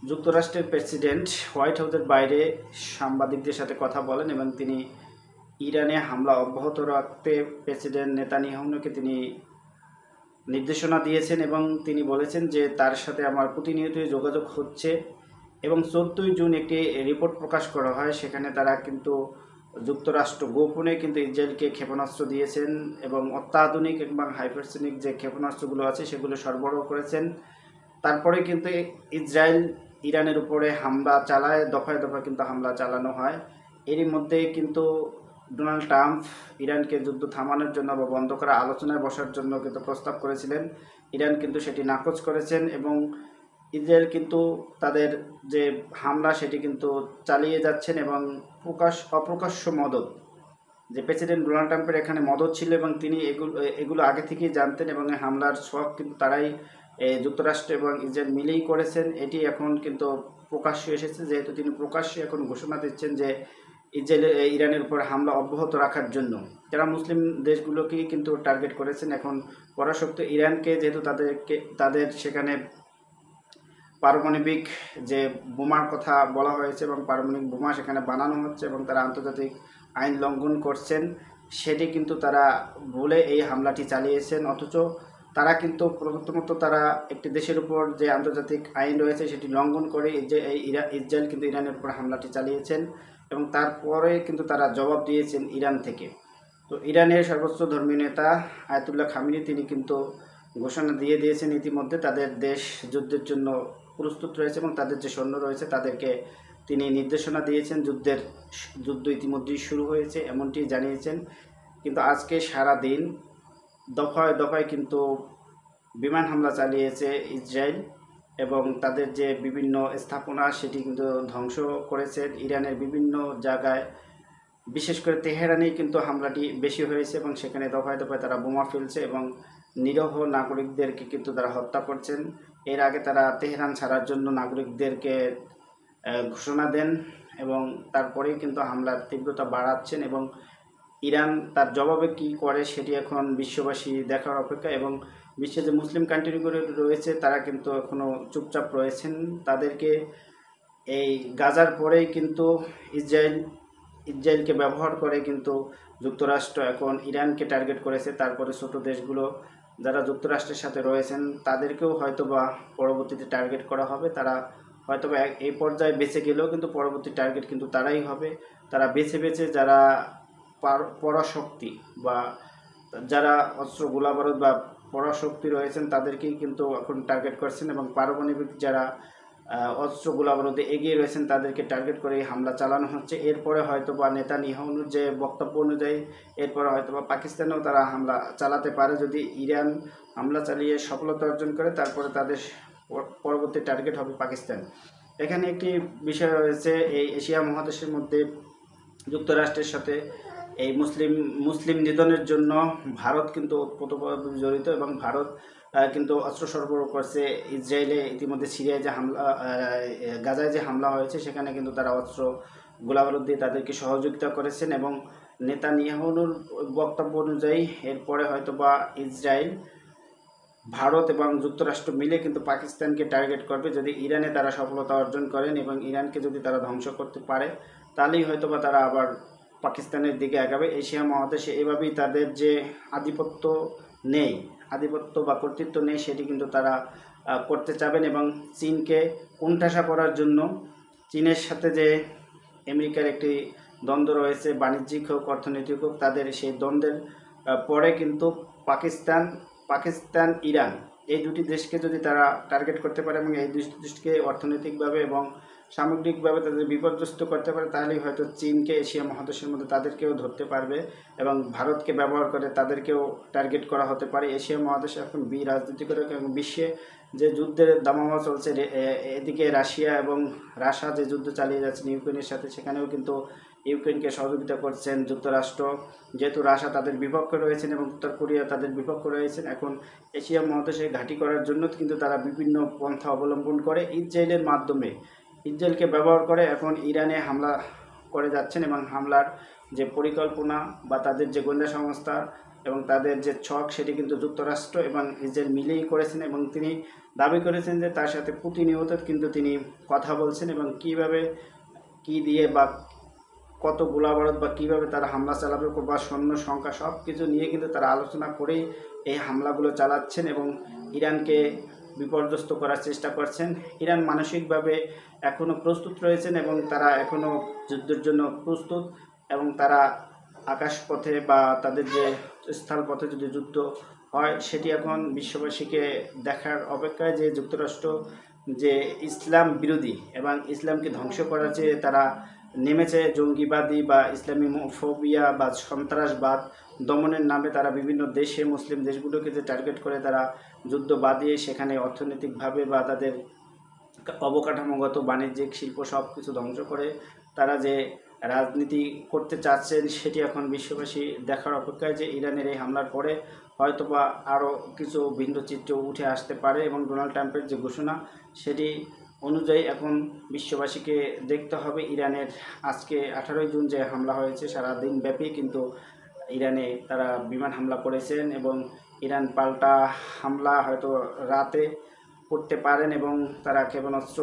যুক্তরাষ্ট্রের president white হাউসের বাইরে সাংবাদিকদের সাথে কথা বলেন এবং তিনি ইরানে হামলা অব্যাহত রাখতে প্রেসিডেন্ট নেতানিয়াহুকে তিনি নির্দেশনা দিয়েছেন এবং তিনি বলেছেন যে তার সাথে আমার প্রতিনিয়তই যোগাযোগ হচ্ছে। এবং 14ই জুন একটি রিপোর্ট প্রকাশ করা হয়, সেখানে তারা কিন্তু যুক্তরাষ্ট্র গোপনে কিন্তু ইসরায়েলকে ক্ষেপণাস্ত্র দিয়েছেন এবং অত্যাধুনিক এবং হাইপারসোনিক যে ক্ষেপণাস্ত্রগুলো আছে সেগুলো সরবরাহ করেছেন। তারপরে কিন্তু ইসরায়েল ইরানের উপরে হামলা চালায়, দফায় দফায় কিন্তু হামলা চালানো হয়। এরই মধ্যে কিন্তু ডোনাল্ড ট্রাম্প ইরানকে যুদ্ধ থামানোর জন্য বা বন্ধ করা আলোচনায় বসার জন্য কিন্তু প্রস্তাব করেছিলেন। ইরান কিন্তু সেটি নাকচ করেছেন এবং ইসরায়েল কিন্তু তাদের যে হামলা সেটি কিন্তু চালিয়ে যাচ্ছেন এবং অপ্রকাশ্য মদত, যে প্রেসিডেন্ট ডোনাল্ড ট্রাম্পের এখানে মদত ছিল এবং তিনি এগুলো আগে থেকেই জানতেন এবং হামলার শখ কিন্তু তারাই যুক্তরাষ্ট্র এবং ইসরায়েল মিলেই করেছেন। এটি এখন কিন্তু প্রকাশ্যে এসেছে, যেহেতু তিনি প্রকাশ্যে এখন ঘোষণা দিচ্ছেন যে ইরানের উপর হামলা অব্যাহত রাখার জন্য যারা মুসলিম দেশগুলোকেই কিন্তু টার্গেট করেছেন। এখন পরাশক্ত ইরানকে, যেহেতু তাদের সেখানে পারমাণবিক যে বোমার কথা বলা হয়েছে এবং পারমাণবিক বোমা সেখানে বানানো হচ্ছে এবং তারা আন্তর্জাতিক আইন লঙ্ঘন করছেন, সেটি কিন্তু তারা ভুলে এই হামলাটি চালিয়েছেন। অথচ তারা কিন্তু প্রথমত তারা একটি দেশের উপর যে আন্তর্জাতিক আইন রয়েছে সেটি লঙ্ঘন করে ইসরায়েল কিন্তু ইরানের উপর হামলাটি চালিয়েছেন এবং তারপরে কিন্তু তারা জবাব দিয়েছেন ইরান থেকে। তো ইরানের সর্বোচ্চ ধর্মীয় নেতা আয়াতুল্লাহ খামেনি তিনি কিন্তু ঘোষণা দিয়ে দিয়েছেন ইতিমধ্যে তাদের দেশ যুদ্ধের জন্য প্রস্তুত রয়েছে এবং তাদের যে সৈন্য রয়েছে তাদেরকে তিনি নির্দেশনা দিয়েছেন। যুদ্ধ ইতিমধ্যেই শুরু হয়েছে এমনটি জানিয়েছেন। কিন্তু আজকে সারা দিন দফায় দফায় কিন্তু বিমান হামলা চালিয়েছে ইসরায়েল এবং তাদের যে বিভিন্ন স্থাপনা সেটি কিন্তু ধ্বংস করেছে। ইরানের বিভিন্ন জায়গায়, বিশেষ করে তেহরানেই কিন্তু হামলাটি বেশি হয়েছে এবং সেখানে দফায় দফায় তারা বোমা ফেলছে এবং নিরীহ নাগরিকদেরকে কিন্তু তারা হত্যা করছেন। এর আগে তারা তেহরান ছাড়ার জন্য নাগরিকদেরকে ঘোষণা দেন এবং তারপরেই কিন্তু হামলার তীব্রতা বাড়াচ্ছেন এবং ইরান তার জবাবে কি করে সেটি এখন বিশ্ববাসী দেখার অপেক্ষা। এবং বিশ্বে যে মুসলিম কান্ট্রিগুলো রয়েছে তারা কিন্তু এখনও চুপচাপ রয়েছেন। তাদেরকে এই গাজার পরেই কিন্তু ইসরায়েলকে ব্যবহার করে কিন্তু যুক্তরাষ্ট্র এখন ইরানকে টার্গেট করেছে। তারপরে ছোট দেশগুলো যারা যুক্তরাষ্ট্রের সাথে রয়েছেন তাদেরকেও হয়তোবা পরবর্তীতে টার্গেট করা হবে। তারা হয়তোবা এই পর্যায়ে বেঁচে গেলেও কিন্তু পরবর্তী টার্গেট কিন্তু তারাই হবে। তারা বেছে বেছে যারা পরাশক্তি বা যারা অস্ত্র গোলাবারুদ বা পরাশক্তি রয়েছেন তাদেরকেই কিন্তু এখন টার্গেট করছেন এবং পারমাণবিক যারা অস্ত্র গোলাবারুদে এগিয়ে রয়েছেন তাদেরকে টার্গেট করে হামলা চালানো হচ্ছে। এরপরে হয়তোবা নেতানিয়াহুর যে বক্তব্য অনুযায়ী এরপরে হয়তোবা পাকিস্তানেও তারা হামলা চালাতে পারে। যদি ইরান হামলা চালিয়ে সফলতা অর্জন করে তারপরে তাদের পরবর্তী টার্গেট হবে পাকিস্তান। এখানে একটি বিষয় রয়েছে, এই এশিয়া মহাদেশের মধ্যে যুক্তরাষ্ট্রের সাথে এই মুসলিম নিধনের জন্য ভারত কিন্তু ওতপ্রোতভাবে জড়িত এবং ভারত কিন্তু অস্ত্র সরবরাহ করছে ইসরায়েলে। ইতিমধ্যে সিরিয়ায় যে হামলা, গাজায় যে হামলা হয়েছে সেখানে কিন্তু তারা অস্ত্র গোলাবারুদ দিয়ে তাদেরকে সহযোগিতা করেছেন এবং নেতানিয়াহুর বক্তব্য অনুযায়ী এরপরে হয়তোবা ইসরায়েল, ভারত এবং যুক্তরাষ্ট্র মিলে কিন্তু পাকিস্তানকে টার্গেট করবে। যদি ইরানে তারা সফলতা অর্জন করেন এবং ইরানকে যদি তারা ধ্বংস করতে পারে তাহলেই হয়তোবা তারা আবার পাকিস্তানের দিকে আগাবে। এশিয়া মহাদেশে এভাবেই তাদের যে আধিপত্য বা কর্তৃত্ব নেই সেটি কিন্তু তারা করতে চাবেন এবং চীনকে কোণঠাসা করার জন্য চীনের সাথে যে আমেরিকার একটি দ্বন্দ্ব রয়েছে, বাণিজ্যিক হোক অর্থনৈতিক হোক, তাদের সেই দ্বন্দ্বের পরে কিন্তু পাকিস্তান ইরান এই দুটি দেশকে যদি তারা টার্গেট করতে পারে এবং এই দুটি দেশকে অর্থনৈতিকভাবে এবং সামগ্রিকভাবে তাদের বিপর্যস্ত করতে পারে তাহলেই হয়তো চীনকে এশিয়া মহাদেশের মধ্যে তাদেরকেও ধরতে পারবে এবং ভারতকে ব্যবহার করে তাদেরকেও টার্গেট করা হতে পারে। এশিয়া মহাদেশে এখন রাজনীতি করে এবং বিশ্বে যে যুদ্ধের দামামা চলছে, এদিকে রাশিয়া এবং রাশিয়া যে যুদ্ধ চালিয়ে যাচ্ছেন ইউক্রেনের সাথে, সেখানেও কিন্তু ইউক্রেনকে সহযোগিতা করছেন যুক্তরাষ্ট্র। যেহেতু রাশিয়া তাদের বিপক্ষে রয়েছেন এবং উত্তর কোরিয়া তাদের বিপক্ষে রয়েছেন, এখন এশিয়া মহাদেশে ঘাঁটি করার জন্য কিন্তু তারা বিভিন্ন পন্থা অবলম্বন করে ইসরায়েলের মাধ্যমে ইসরায়েলকে ব্যবহার করে এখন ইরানে হামলা করে যাচ্ছেন এবং হামলার যে পরিকল্পনা বা তাদের যে গোয়েন্দা সংস্থা এবং তাদের যে ছক সেটি কিন্তু যুক্তরাষ্ট্র এবং ইসরায়েল মিলেই করেছেন, এবং তিনি দাবি করেছেন যে তার সাথে প্রতিনিয়ত কিন্তু তিনি কথা বলছেন এবং কিভাবে কি দিয়ে বা কত গোলাবারুদ বা কীভাবে তারা হামলা চালাবে বা সৈন্য সংখ্যা সব কিছু নিয়ে কিন্তু তারা আলোচনা করেই এই হামলাগুলো চালাচ্ছেন এবং ইরানকে বিপর্যস্ত করার চেষ্টা করছেন। ইরান মানসিকভাবে এখনও প্রস্তুত রয়েছেন এবং তারা এখনও যুদ্ধের জন্য প্রস্তুত, এবং তারা আকাশপথে বা তাদের যে স্থলপথে যদি যুদ্ধ হয় সেটি এখন বিশ্ববাসীকে দেখার অপেক্ষায় যে যুক্তরাষ্ট্র যে ইসলাম বিরোধী এবং ইসলামকে ধ্বংস করার চেয়ে তারা নেমেছে জঙ্গিবাদী বা ইসলামী ফোবিয়া বা সন্ত্রাসবাদ দমনের নামে তারা বিভিন্ন দেশে মুসলিম দেশগুলোকে যে টার্গেট করে তারা যুদ্ধ বাদিয়ে সেখানে অর্থনৈতিকভাবে বা তাদের অবকাঠামোগত বাণিজ্যিক শিল্প সব কিছু ধ্বংস করে তারা যে রাজনীতি করতে চাচ্ছেন সেটি এখন বিশ্ববাসী দেখার অপেক্ষায় যে ইরানের এই হামলার পরে হয়তোবা আরও কিছু ভিন্ন চিত্র উঠে আসতে পারে, এবং ডোনাল্ড ট্রাম্পের যে ঘোষণা সেটি অনুযায়ী এখন বিশ্ববাসীকে দেখতে হবে। ইরানের আজকে 18 জুন যে হামলা হয়েছে সারা দিন ব্যাপী কিন্তু ইরানে তারা বিমান হামলা করেছেন, এবং ইরান পাল্টা হামলা হয়তো রাতে করতে পারেন এবং তারা ক্ষেপণাস্ত্র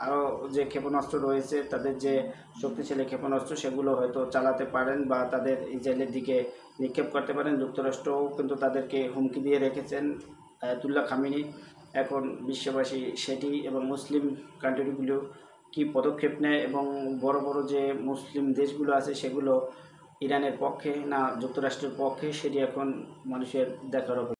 আরও যে ক্ষেপণাস্ত্র রয়েছে তাদের যে শক্তিশালী ক্ষেপণাস্ত্র সেগুলো হয়তো চালাতে পারেন বা তাদের ইসরায়েলের দিকে নিক্ষেপ করতে পারেন। যুক্তরাষ্ট্রও কিন্তু তাদেরকে হুমকি দিয়ে রেখেছেন আয়াতুল্লাহ খামেনি। এখন বিশ্ববাসী সেটি এবং মুসলিম কান্ট্রিগুলো কি পদক্ষেপ নেয় এবং বড় বড় যে মুসলিম দেশগুলো আছে সেগুলো ইরানের পক্ষে না যুক্তরাষ্ট্রের পক্ষে সেটি এখন মানুষের দেখার